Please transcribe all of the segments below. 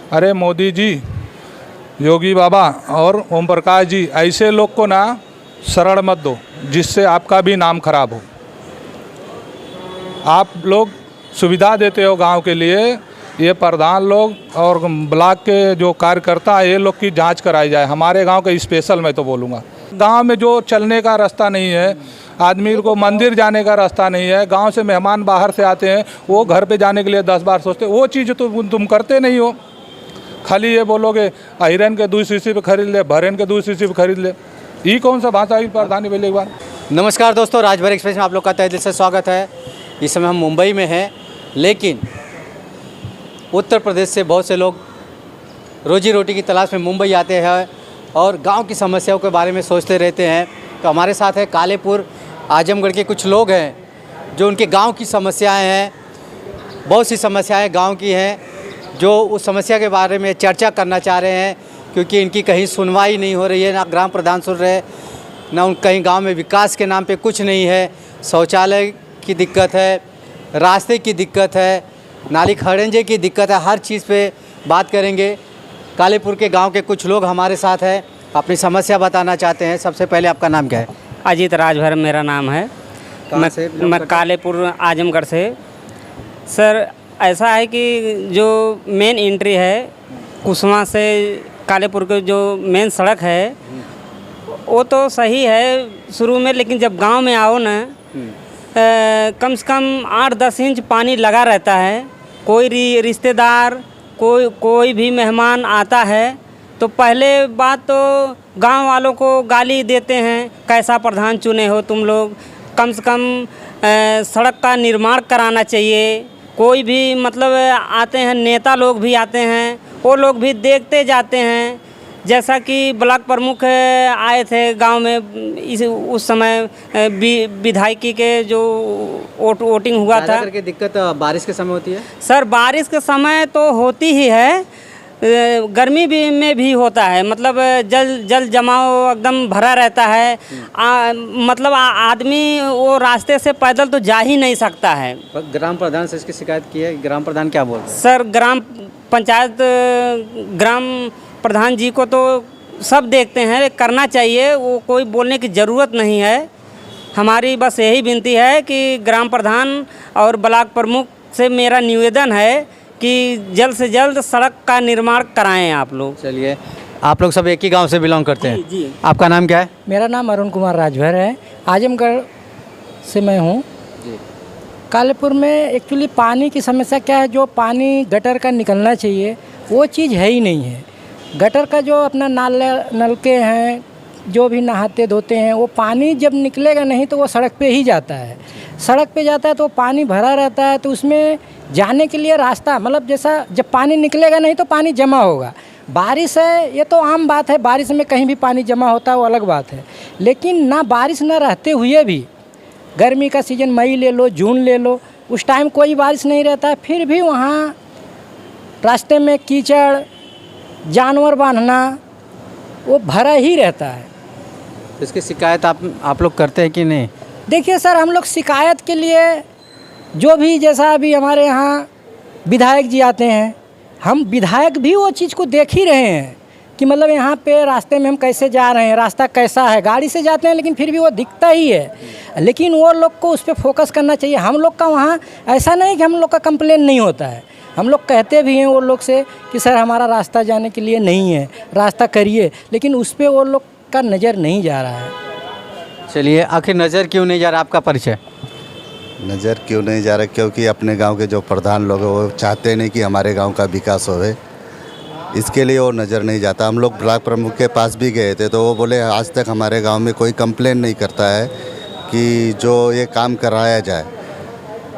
अरे मोदी जी, योगी बाबा और ओम प्रकाश जी, ऐसे लोग को ना शरण मत दो जिससे आपका भी नाम खराब हो। आप लोग सुविधा देते हो गांव के लिए, ये प्रधान लोग और ब्लॉक के जो कार्यकर्ता है ये लोग की जांच कराई जाए। हमारे गांव के स्पेशल मैं तो बोलूँगा, गांव में जो चलने का रास्ता नहीं है, आदमी को मंदिर जाने का रास्ता नहीं है, गांव से मेहमान बाहर से आते हैं, वो घर पे जाने के लिए 10 बार सोचते, वो चीज़ तो तुम करते नहीं हो। खाली ये बोलोगे हिरन के दूध शीशी पे खरीद ले, भरेन के दूध शीशी पे खरीद ले, ये कौन सा भाषा की प्रधानी बोले एक बार। नमस्कार दोस्तों, राजभर एक्सप्रेस में आप लोग का तहे दिल से स्वागत है। इस समय हम मुंबई में हैं, लेकिन उत्तर प्रदेश से बहुत से लोग रोजी रोटी की तलाश में मुंबई आते हैं और गांव की समस्याओं के बारे में सोचते रहते हैं। तो हमारे साथ है कालेपुर आजमगढ़ के कुछ लोग हैं जो उनके गांव की समस्याएं हैं। बहुत सी समस्याएं गांव की हैं जो उस समस्या के बारे में चर्चा करना चाह रहे हैं, क्योंकि इनकी कहीं सुनवाई नहीं हो रही है, ना ग्राम प्रधान सुन रहे, ना उन कहीं गांव में विकास के नाम पे कुछ नहीं है। शौचालय की दिक्कत है, रास्ते की दिक्कत है, नाली खड़ंजे की दिक्कत है, हर चीज़ पे बात करेंगे। कालेपुर के गांव के कुछ लोग हमारे साथ हैं, अपनी समस्या बताना चाहते हैं। सबसे पहले आपका नाम क्या है? अजीत राजभर मेरा नाम है। मैं कालेपुर आजमगढ़ से। सर ऐसा है कि जो मेन एंट्री है कुसमा से कालेपुर के जो मेन सड़क है वो तो सही है शुरू में, लेकिन जब गांव में आओ ना कम से कम 8-10 इंच पानी लगा रहता है। कोई रिश्तेदार कोई भी मेहमान आता है तो पहले बात तो गांव वालों को गाली देते हैं, कैसा प्रधान चुने हो तुम लोग, कम से कम सड़क का निर्माण कराना चाहिए। कोई भी मतलब आते हैं, नेता लोग भी आते हैं, वो लोग भी देखते जाते हैं। जैसा कि ब्लॉक प्रमुख आए थे गांव में उस समय विधायकी के जो वोटिंग हुआ था। करके दिक्कत बारिश के समय होती है? सर बारिश के समय तो होती ही है, गर्मी में भी होता है। मतलब जल जमाव एकदम भरा रहता है। मतलब आदमी वो रास्ते से पैदल तो जा ही नहीं सकता है। ग्राम प्रधान से इसकी शिकायत की है? ग्राम प्रधान क्या बोल रहे हैं? सर ग्राम प्रधान जी को तो सब देखते हैं, करना चाहिए, वो कोई बोलने की ज़रूरत नहीं है। हमारी बस यही विनती है कि ग्राम प्रधान और ब्लॉक प्रमुख से मेरा निवेदन है कि जल्द से जल्द सड़क का निर्माण कराएं आप लोग। चलिए, आप लोग सब एक ही गांव से बिलोंग करते हैं? जी। आपका नाम क्या है? मेरा नाम अरुण कुमार राजभर है, आजमगढ़ से मैं हूँ। कालेपुर में एक्चुअली पानी की समस्या क्या है, जो पानी गटर का निकलना चाहिए वो चीज़ है ही नहीं है। गटर का जो अपना नलके हैं, जो भी नहाते धोते हैं, वो पानी जब निकलेगा नहीं तो वो सड़क पे ही जाता है। सड़क पे जाता है तो पानी भरा रहता है, तो उसमें जाने के लिए रास्ता, मतलब जैसा जब पानी निकलेगा नहीं तो पानी जमा होगा। बारिश है ये तो आम बात है, बारिश में कहीं भी पानी जमा होता है वो अलग बात है, लेकिन ना बारिश ना रहते हुए भी, गर्मी का सीज़न मई ले लो, जून ले लो, उस टाइम कोई बारिश नहीं रहता है, फिर भी वहाँ रास्ते में कीचड़, जानवर बांधना वो भरा ही रहता है। इसकी शिकायत आप लोग करते हैं कि नहीं? देखिए सर, हम लोग शिकायत के लिए जो भी, जैसा अभी हमारे यहाँ विधायक जी आते हैं, हम विधायक भी वो चीज़ को देख ही रहे हैं कि मतलब यहाँ पे रास्ते में हम कैसे जा रहे हैं, रास्ता कैसा है। गाड़ी से जाते हैं लेकिन फिर भी वो दिखता ही है, लेकिन वो लोग को उस पर फोकस करना चाहिए। हम लोग का वहाँ ऐसा नहीं कि हम लोग का कंप्लेन नहीं होता है, हम लोग कहते भी हैं वो लोग से कि सर हमारा रास्ता जाने के लिए नहीं है, रास्ता करिए, लेकिन उस पर वो लोग का नज़र नहीं जा रहा है। चलिए, आखिर नज़र क्यों नहीं जा रहा? आपका परिचय? नज़र क्यों नहीं जा रहा? क्योंकि अपने गांव के जो प्रधान लोग हैं वो चाहते नहीं कि हमारे गांव का विकास होवे, इसके लिए वो नज़र नहीं जाता। हम लोग ब्लॉक प्रमुख के पास भी गए थे तो वो बोले आज तक हमारे गांव में कोई कंप्लेन नहीं करता है कि जो ये काम कराया जाए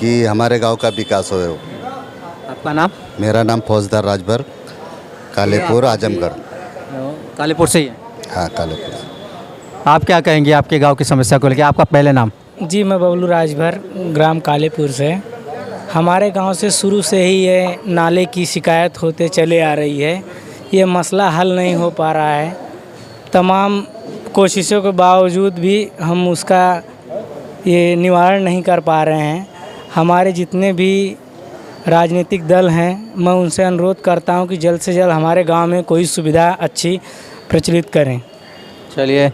कि हमारे गांव का विकास होवे। आपका नाम? मेरा नाम फौजदार राजभर, कालेपुर आजमगढ़। कालेपुर से ही है? हाँ, कालेपुर। आप क्या कहेंगे आपके गांव की समस्या को लेकर? आपका पहले नाम? जी, मैं बबलू राजभर, ग्राम कालेपुर से। हमारे गांव से शुरू से ही ये नाले की शिकायत होते चले आ रही है। ये मसला हल नहीं हो पा रहा है। तमाम कोशिशों के बावजूद भी हम उसका ये निवारण नहीं कर पा रहे हैं। हमारे जितने भी राजनीतिक दल हैं, मैं उनसे अनुरोध करता हूं कि जल्द से जल्द हमारे गांव में कोई सुविधा अच्छी प्रचलित करें। चलिए,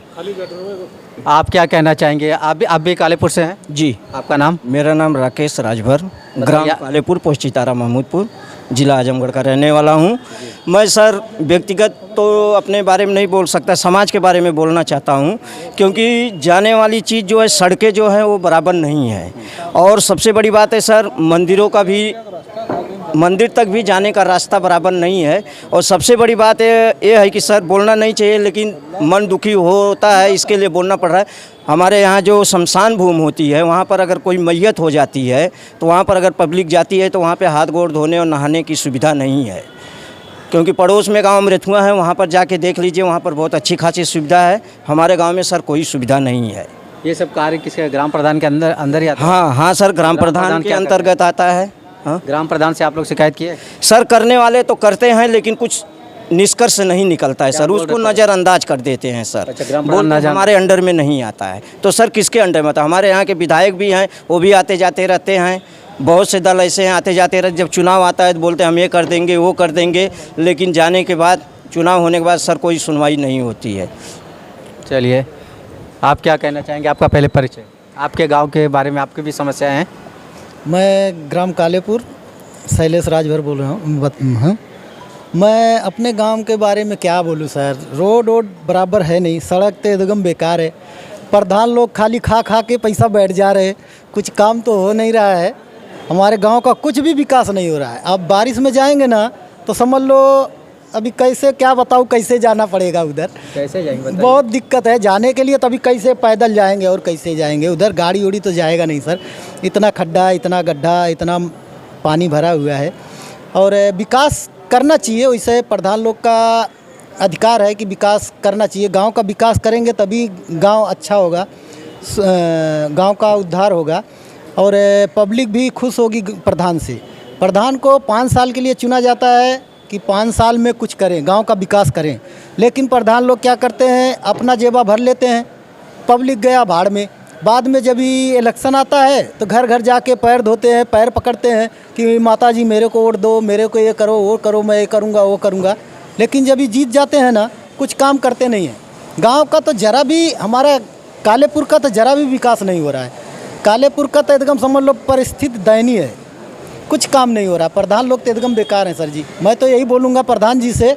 आप क्या कहना चाहेंगे? आप भी कालेपुर से हैं? जी, आपका नाम? मेरा नाम राकेश राजभर, ग्राम कालेपुर, पोस्ट चितारा, महमूदपुर, जिला आजमगढ़ का रहने वाला हूँ। मैं सर व्यक्तिगत तो अपने बारे में नहीं बोल सकता, समाज के बारे में बोलना चाहता हूँ, क्योंकि जाने वाली चीज़ जो है, सड़कें जो हैं वो बराबर नहीं है। और सबसे बड़ी बात है सर, मंदिर तक भी जाने का रास्ता बराबर नहीं है। और सबसे बड़ी बात ये है कि सर बोलना नहीं चाहिए, लेकिन मन दुखी होता है, इसके लिए बोलना पड़ रहा है। हमारे यहाँ जो शमशान भूमि होती है, वहाँ पर अगर कोई मैयत हो जाती है तो वहाँ पर अगर पब्लिक जाती है तो वहाँ पे हाथ गोड़ धोने और नहाने की सुविधा नहीं है। क्योंकि पड़ोस में गांव मृथुआ है, वहाँ पर जाके देख लीजिए, वहाँ पर बहुत अच्छी खासी सुविधा है। हमारे गांव में सर कोई सुविधा नहीं है। ये सब कार्य किसके, ग्राम प्रधान के अंदर ही आता है? हाँ सर, ग्राम प्रधान के अंतर्गत आता है। हाँ, ग्राम प्रधान से आप लोग शिकायत किए? सर करने वाले तो करते हैं, लेकिन कुछ निष्कर्ष नहीं निकलता है सर, उसको नज़रअंदाज कर देते हैं सर। अच्छा, ग्राम प्रधान हमारे अंडर में नहीं आता है तो सर किसके अंडर में आता? हमारे यहाँ के विधायक भी हैं, वो भी आते जाते रहते हैं। बहुत से दल ऐसे हैं आते जाते रहते, जब चुनाव आता है तो बोलते हैं हम ये कर देंगे वो कर देंगे, लेकिन जाने के बाद, चुनाव होने के बाद सर कोई सुनवाई नहीं होती है। चलिए, आप क्या कहना चाहेंगे? आपका पहले परिचय, आपके गांव के बारे में, आपकी भी समस्याएं हैं? मैं ग्राम कालेपुर शैलेश राजभर बोल रहा हूँ। मैं अपने गांव के बारे में क्या बोलूँ सर, रोड बराबर है नहीं, सड़क तो एकदम बेकार है। प्रधान लोग खाली खा के पैसा बैठ जा रहे, कुछ काम तो हो नहीं रहा है। हमारे गांव का कुछ भी विकास नहीं हो रहा है। अब बारिश में जाएंगे ना तो समझ लो, अभी कैसे क्या बताऊँ, कैसे जाना पड़ेगा उधर, कैसे जाएंगे? बहुत दिक्कत है जाने के लिए। तभी कैसे पैदल जाएंगे और कैसे जाएंगे उधर, गाड़ी उड़ी तो जाएगा नहीं सर। इतना खड्डा, इतना गड्ढा, इतना पानी भरा हुआ है। और विकास करना चाहिए, वैसे प्रधान लोग का अधिकार है कि विकास करना चाहिए। गांव का विकास करेंगे तभी गांव अच्छा होगा, गांव का उद्धार होगा और पब्लिक भी खुश होगी प्रधान से। प्रधान को 5 साल के लिए चुना जाता है कि 5 साल में कुछ करें, गांव का विकास करें, लेकिन प्रधान लोग क्या करते हैं, अपना जेबा भर लेते हैं, पब्लिक गया भाड़ में। बाद में जब भी इलेक्शन आता है तो घर घर जाके पैर धोते हैं, पैर पकड़ते हैं कि माता जी मेरे को वोट दो, मेरे को ये करो वो करो, मैं ये करूँगा वो करूँगा। लेकिन जब भी जीत जाते हैं ना, कुछ काम करते नहीं हैं। गांव का तो जरा भी, हमारा कालेपुर का तो जरा भी विकास नहीं हो रहा है। कालेपुर का तो एकदम समझ लो परिस्थिति दयनीय है, कुछ काम नहीं हो रहा। प्रधान लोग तो एकदम बेकार हैं सर जी। मैं तो यही बोलूँगा प्रधान जी से,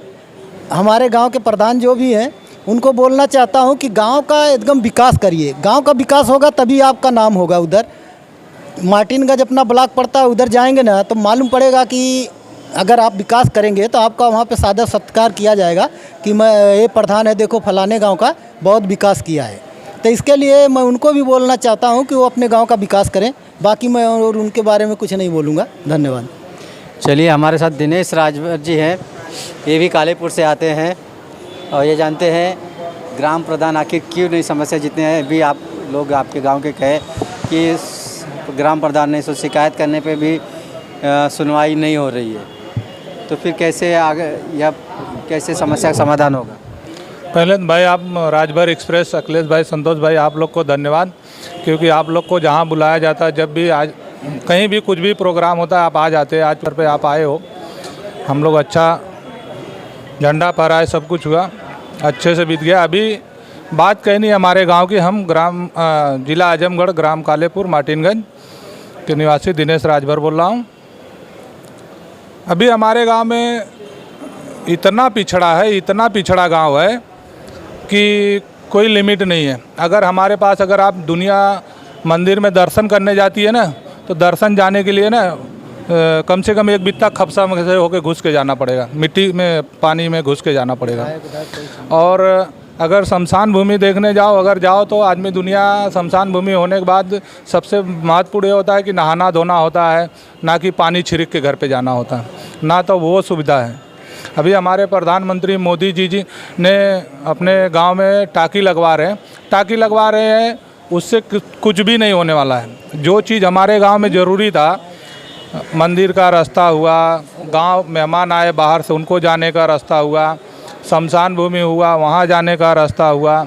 हमारे गांव के प्रधान जो भी हैं उनको बोलना चाहता हूं कि गांव का एकदम विकास करिए। गांव का विकास होगा तभी आपका नाम होगा। उधर मार्टिनगंज अपना ब्लॉक पड़ता है, उधर जाएंगे ना तो मालूम पड़ेगा कि अगर आप विकास करेंगे तो आपका वहाँ पे सादर सत्कार किया जाएगा कि मैं ये प्रधान है, देखो फलाने गाँव का बहुत विकास किया है। तो इसके लिए मैं उनको भी बोलना चाहता हूँ कि वो अपने गाँव का विकास करें। बाकी मैं और उनके बारे में कुछ नहीं बोलूँगा। धन्यवाद। चलिए, हमारे साथ दिनेश राजभर जी हैं, ये भी कालेपुर से आते हैं और ये जानते हैं ग्राम प्रधान आखिर क्यों नहीं समस्या जितने हैं भी आप लोग आपके गांव के कहे कि ग्राम प्रधान ने सो शिकायत करने पे भी सुनवाई नहीं हो रही है, तो फिर कैसे आगे या कैसे समस्या का समाधान होगा? पहले तो भाई आप राजभर एक्सप्रेस, अखिलेश भाई, संतोष भाई, आप लोग को धन्यवाद, क्योंकि आप लोग को जहां बुलाया जाता है, जब भी आज कहीं भी कुछ भी प्रोग्राम होता है आप आ जाते हैं। आज पर पे आप आए हो, हम लोग अच्छा झंडा फहराए, सब कुछ हुआ, अच्छे से बीत गया। अभी बात कहनी हमारे गांव की, हम जिला आजमगढ़, ग्राम कालेपुर, मार्टिनगंज के निवासी दिनेश राजभर बोल रहा हूँ। अभी हमारे गांव में इतना पिछड़ा है, इतना पिछड़ा गांव है कि कोई लिमिट नहीं है। अगर हमारे पास, अगर आप दुनिया मंदिर में दर्शन करने जाती है ना, तो दर्शन जाने के लिए ना कम से कम एक बित्ता खपसा में से होकर घुस के जाना पड़ेगा, मिट्टी में पानी में घुस के जाना पड़ेगा। और अगर शमशान भूमि देखने जाओ, अगर जाओ तो आदमी दुनिया शमशान भूमि होने के बाद सबसे महत्वपूर्ण ये होता है कि नहाना धोना होता है, ना कि पानी छिड़क के घर पे जाना होता है, ना तो वो सुविधा है। अभी हमारे प्रधानमंत्री मोदी जी ने अपने गांव में टाँकी लगवा रहे हैं, उससे कुछ भी नहीं होने वाला है। जो चीज़ हमारे गांव में ज़रूरी था, मंदिर का रास्ता हुआ, गांव मेहमान आए बाहर से उनको जाने का रास्ता हुआ, शमशान भूमि हुआ, वहाँ जाने का रास्ता हुआ,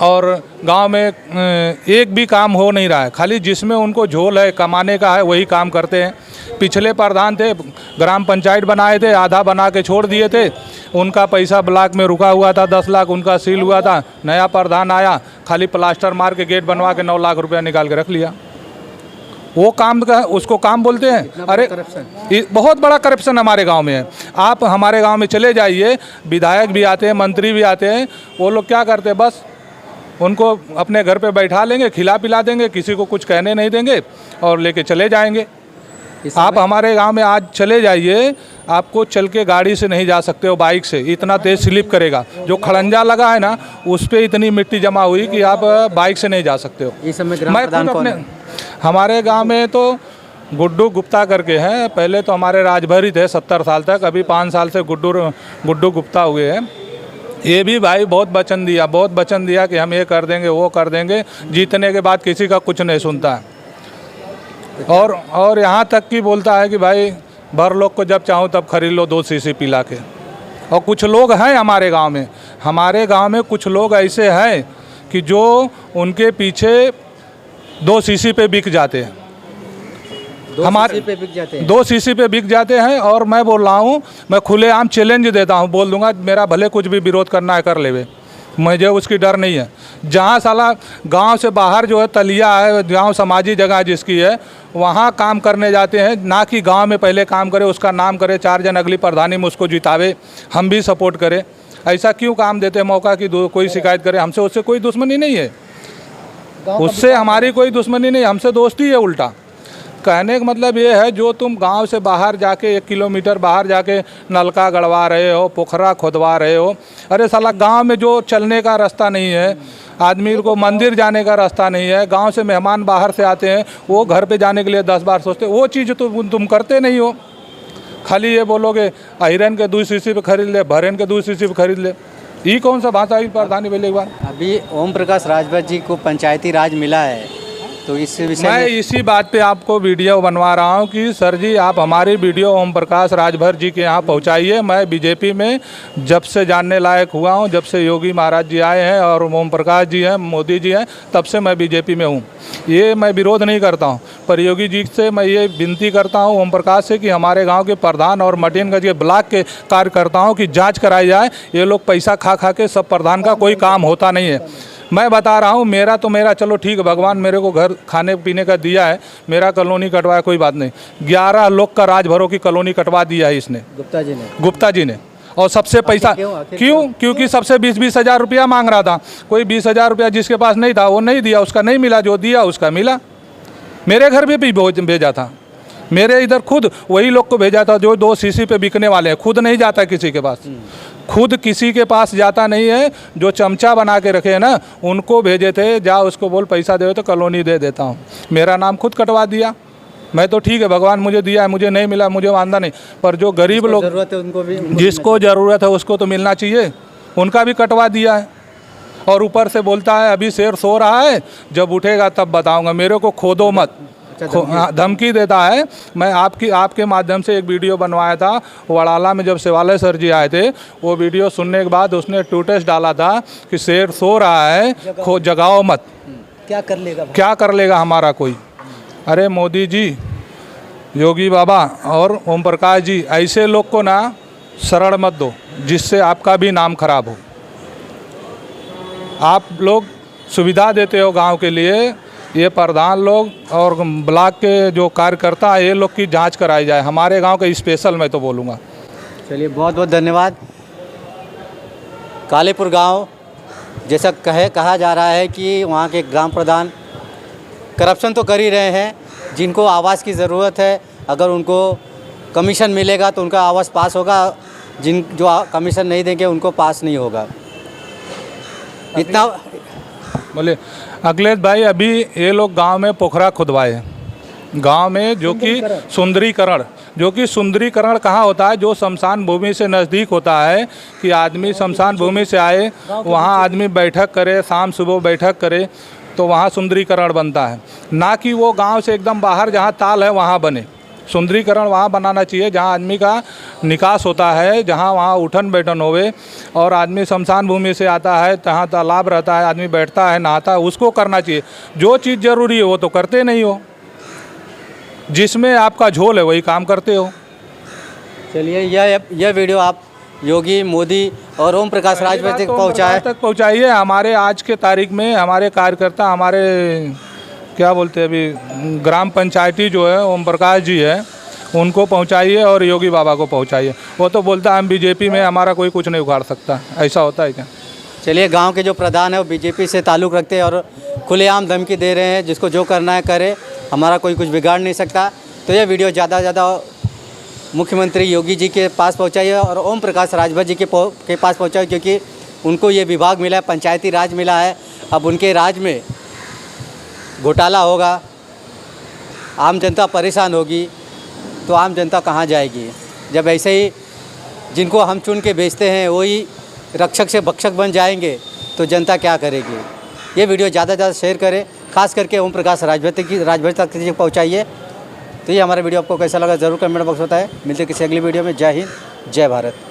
और गांव में एक भी काम हो नहीं रहा है। खाली जिसमें उनको झोल है कमाने का है वही काम करते हैं। पिछले प्रधान थे, ग्राम पंचायत बनाए थे, आधा बना के छोड़ दिए थे, उनका पैसा ब्लॉक में रुका हुआ था, 10 लाख उनका सील हुआ था। नया प्रधान आया, खाली प्लास्टर मार के गेट बनवा के 9 लाख रुपया निकाल के रख लिया। वो काम का उसको काम बोलते हैं? अरे बहुत बड़ा करप्शन हमारे गांव में है। आप हमारे गांव में चले जाइए, विधायक भी आते हैं, मंत्री भी आते हैं, वो लोग क्या करते हैं, बस उनको अपने घर पे बैठा लेंगे, खिला पिला देंगे, किसी को कुछ कहने नहीं देंगे और लेके चले जाएंगे। आप हमारे गांव में आज चले जाइए, आपको चल के गाड़ी से नहीं जा सकते हो, बाइक से, इतना तेज़ स्लिप करेगा। जो खड़ंजा लगा है ना, उस पर इतनी मिट्टी जमा हुई कि आप बाइक से नहीं जा सकते हो। इस समय ग्राम प्रधान कौन है? हमारे गांव में तो गुड्डू गुप्ता करके हैं। पहले तो हमारे राजभर ही थे 70 साल तक, अभी 5 साल से गुड्डू गुप्ता हुए हैं। ये भी भाई बहुत वचन दिया कि हम ये कर देंगे, वो कर देंगे। जीतने के बाद किसी का कुछ नहीं सुनता है। और यहाँ तक कि बोलता है कि भाई भर लोग को जब चाहो तब खरीद लो 2 शीशी पिला के। और कुछ लोग हैं हमारे गांव में कुछ लोग ऐसे हैं कि जो उनके पीछे 2 शीशी पे बिक जाते हैं। 2 शीशी पे बिक जाते हैं। और मैं बोल रहा हूँ, मैं खुलेआम चैलेंज देता हूँ, बोल दूंगा मेरा भले कुछ भी विरोध करना है कर लेवे, मुझे उसकी डर नहीं है। जहाँ साला गांव से बाहर जो है तलिया है, गांव समाजी जगह जिसकी है, वहाँ काम करने जाते हैं, ना कि गांव में पहले काम करे, उसका नाम करे, 4 जन अगली प्रधानी में उसको जितावे, हम भी सपोर्ट करें। ऐसा क्यों काम देते मौका कि कोई शिकायत करे? हमसे उससे कोई दुश्मनी नहीं है, उससे हमारी कोई दुश्मनी नहीं, हमसे दोस्ती है। उल्टा कहने का मतलब ये है, जो तुम गांव से बाहर जाके 1 किलोमीटर बाहर जाके नलका गड़वा रहे हो, पोखरा खोदवा रहे हो, अरे साला गांव में जो चलने का रास्ता नहीं है, आदमी को मंदिर जाने का रास्ता नहीं है, गांव से मेहमान बाहर से आते हैं, वो घर पे जाने के लिए 10 बार सोचते, वो चीज़ तो तुम करते नहीं हो। खाली ये बोलोगे अहिरन के 2 शीशी पे खरीद ले, भरेन के 2 शीशी पे खरीद ले। ये कौन सा भाषा की प्रधानी बोले एक बार? अभी ओम प्रकाश राजभर जी को पंचायती राज मिला है, तो इस विषय मैं इसी बात पे आपको वीडियो बनवा रहा हूँ कि सर जी आप हमारी वीडियो ओम प्रकाश राजभर जी के यहाँ पहुँचाइए। मैं बीजेपी में जब से जानने लायक हुआ हूँ, जब से योगी महाराज जी आए हैं और ओम प्रकाश जी हैं, मोदी जी हैं, तब से मैं बीजेपी में हूँ। ये मैं विरोध नहीं करता हूँ, पर योगी जी से मैं ये विनती करता हूँ ओम प्रकाश से कि हमारे गाँव के प्रधान और मटिनगंज के ब्लॉक के कार्यकर्ताओं की जाँच कराई जाए। ये लोग पैसा खा के सब प्रधान का कोई काम होता नहीं है। मैं बता रहा हूँ, मेरा चलो ठीक है, भगवान मेरे को घर खाने पीने का दिया है, मेरा कॉलोनी कटवाया कोई बात नहीं। 11 लोग का राजभरों की कॉलोनी कटवा दिया है इसने, गुप्ता जी ने। और सबसे पैसा क्यों? क्योंकि सबसे 20-20 हज़ार रुपया मांग रहा था। कोई 20 हज़ार रुपया जिसके पास नहीं था वो नहीं दिया, उसका नहीं मिला, जो दिया उसका मिला। मेरे घर भी भेजा था, मेरे इधर खुद वही लोग को भेजा था जो 2 शीशी पे बिकने वाले हैं। खुद नहीं जाता किसी के पास, खुद किसी के पास जाता नहीं है। जो चमचा बना के रखे हैं ना, उनको भेजे थे, जा उसको बोल पैसा दे तो कॉलोनी दे देता हूँ। मेरा नाम खुद कटवा दिया। मैं तो ठीक है, भगवान मुझे दिया है, मुझे नहीं मिला, मुझे वांदा नहीं, पर जो गरीब लोग ज़रूरत है उनको भी, जिसको ज़रूरत है उसको तो मिलना चाहिए, उनका भी कटवा दिया है। और ऊपर से बोलता है अभी शेर सो रहा है, जब उठेगा तब बताऊँगा, मेरे को खोदो मत, धमकी देता है। मैं आपके माध्यम से एक वीडियो बनवाया था वड़ाला में, जब शिवालय सर जी आए थे। वो वीडियो सुनने के बाद उसने ट्वीट डाला था कि शेर सो रहा है, जगाओ मत, क्या कर लेगा हमारा कोई। अरे मोदी जी, योगी बाबा और ओम प्रकाश जी, ऐसे लोग को ना शरण मत दो जिससे आपका भी नाम खराब हो। आप लोग सुविधा देते हो गांव के लिए, ये प्रधान लोग और ब्लॉक के जो कार्यकर्ता है, ये लोग की जांच कराई जाए। हमारे गांव के स्पेशल मैं तो बोलूँगा। चलिए बहुत बहुत धन्यवाद। कालेपुर गांव जैसा कहा जा रहा है कि वहाँ के ग्राम प्रधान करप्शन तो कर ही रहे हैं। जिनको आवास की ज़रूरत है, अगर उनको कमीशन मिलेगा तो उनका आवास पास होगा, जो कमीशन नहीं देंगे उनको पास नहीं होगा। इतना बोले अखिलेश भाई, अभी ये लोग गांव में पोखरा खुदवाए हैं गांव में, जो कि सुंदरीकरण कहाँ होता है? जो शमशान भूमि से नज़दीक होता है कि आदमी शमशान भूमि से आए, वहाँ आदमी बैठक करे, शाम सुबह बैठक करे, तो वहाँ सुंदरीकरण बनता है। ना कि वो गांव से एकदम बाहर जहाँ ताल है वहाँ बने। सुंदरीकरण वहाँ बनाना चाहिए जहाँ आदमी का निकास होता है, जहाँ वहाँ उठन बैठन होवे और आदमी शमशान भूमि से आता है, तहाँ तालाब रहता है, आदमी बैठता है, नहाता है, उसको करना चाहिए। जो चीज़ ज़रूरी है वो तो करते नहीं हो, जिसमें आपका झोल है वही काम करते हो। चलिए यह वीडियो आप योगी, मोदी और ओम प्रकाश राजभर तक पहुँचाए। तक पहुँचाइए। हमारे आज के तारीख में हमारे कार्यकर्ता, हमारे क्या बोलते हैं अभी ग्राम पंचायती जो है ओम प्रकाश जी है, उनको पहुंचाइए और योगी बाबा को पहुंचाइए। वो तो बोलता है हम बीजेपी में, हमारा कोई कुछ नहीं उखाड़ सकता। ऐसा होता है क्या? चलिए, गांव के जो प्रधान है वो बीजेपी से ताल्लुक़ रखते हैं और खुलेआम धमकी दे रहे हैं, जिसको जो करना है करे, हमारा कोई कुछ बिगाड़ नहीं सकता। तो यह वीडियो ज़्यादा से ज़्यादा मुख्यमंत्री योगी जी के पास पहुँचाइए और ओम प्रकाश राजभर जी के पास पहुँचाइए, क्योंकि उनको ये विभाग मिला है, पंचायती राज मिला है। अब उनके राज में घोटाला होगा, आम जनता परेशान होगी, तो आम जनता कहाँ जाएगी? जब ऐसे ही जिनको हम चुन के भेजते हैं वही रक्षक से भक्षक बन जाएंगे तो जनता क्या करेगी? ये वीडियो ज़्यादा से ज़्यादा शेयर करें, खास करके ओम प्रकाश राजभर तक पहुँचाइए। तो ये हमारा वीडियो आपको कैसा लगा ज़रूर कमेंट बॉक्स में बताएं। मिलते किसी अगली वीडियो में। जय हिंद, जय भारत।